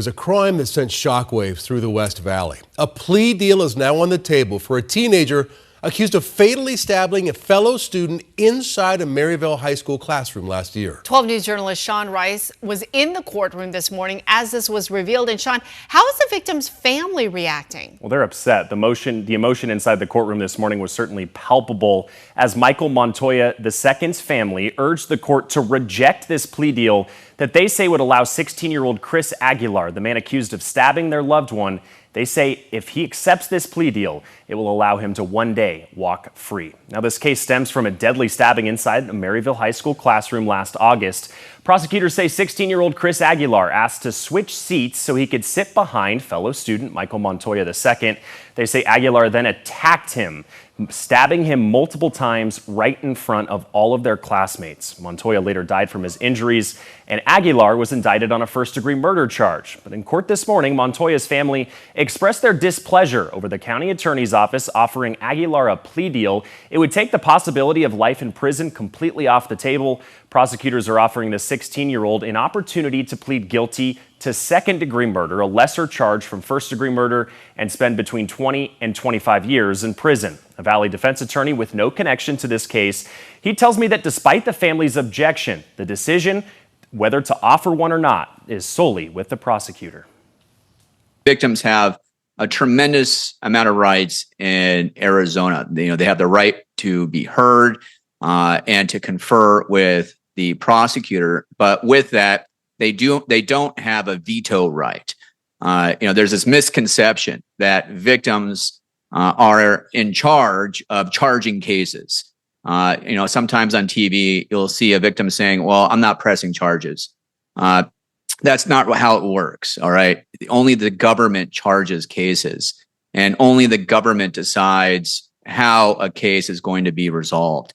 It was a crime that sent shockwaves through the West Valley. A plea deal is now on the table for a teenager accused of fatally stabbing a fellow student inside a Maryville High School classroom last year. 12 News journalist Sean Rice was in the courtroom this morning as this was revealed. And Sean, how is the victim's family reacting? Well, they're upset. The emotion inside the courtroom this morning was certainly palpable as Michael Montoya II's family urged the court to reject this plea deal that they say would allow 16-year-old Chris Aguilar, the man accused of stabbing their loved one. They say if he accepts this plea deal, it will allow him to one day walk free. Now, this case stems from a deadly stabbing inside a Maryville High School classroom last August. Prosecutors say 16-year-old Chris Aguilar asked to switch seats so he could sit behind fellow student Michael Montoya II. They say Aguilar then attacked him, stabbing him multiple times right in front of all of their classmates. Montoya later died from his injuries, and Aguilar was indicted on a first-degree murder charge. But in court this morning, Montoya's family expressed their displeasure over the county attorney's office offering Aguilar a plea deal. It would take the possibility of life in prison completely off the table. Prosecutors are offering the 16-year-old an opportunity to plead guilty to second-degree murder, a lesser charge from first-degree murder, and spend between 20 and 25 years in prison. A Valley defense attorney with no connection to this case, he tells me that despite the family's objection, the decision whether to offer one or not is solely with the prosecutor. Victims have a tremendous amount of rights in Arizona. They have the right to be heard and to confer with the prosecutor, but with that, they don't have a veto right. There's this misconception that victims are in charge of charging cases. Sometimes on TV, you'll see a victim saying, well, I'm not pressing charges. That's not how it works. All right. Only the government charges cases, and only the government decides how a case is going to be resolved.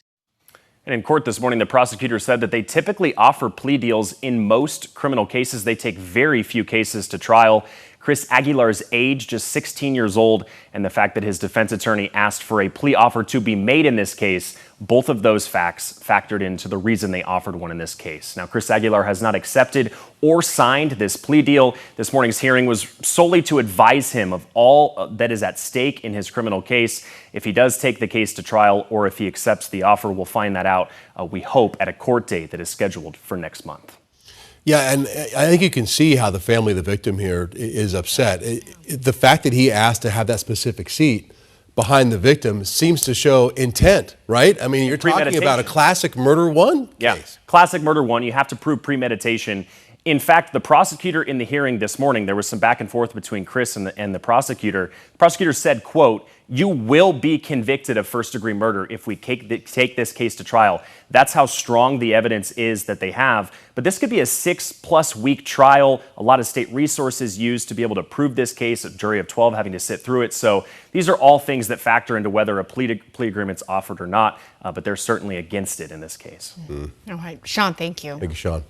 And in court this morning, the prosecutor said that they typically offer plea deals in most criminal cases. They take very few cases to trial. Chris Aguilar's age, just 16 years old, and the fact that his defense attorney asked for a plea offer to be made in this case, both of those facts factored into the reason they offered one in this case. Now, Chris Aguilar has not accepted or signed this plea deal. This morning's hearing was solely to advise him of all that is at stake in his criminal case. If he does take the case to trial or if he accepts the offer, we'll find that out, we hope, at a court date that is scheduled for next month. Yeah, and I think you can see how the family of the victim here is upset. The fact that he asked to have that specific seat behind the victim seems to show intent, right? I mean, you're talking about a classic murder one case. Yeah, classic murder one. You have to prove premeditation. In fact, the prosecutor in the hearing this morning, there was some back and forth between Chris and the prosecutor. The prosecutor said, quote, "You will be convicted of first-degree murder if we take this case to trial." That's how strong the evidence is that they have. But this could be a 6+ week trial, a lot of state resources used to be able to prove this case, a jury of 12 having to sit through it. So these are all things that factor into whether a plea agreement's offered or not, but they're certainly against it in this case. All right. Sean, thank you. Thank you, Sean.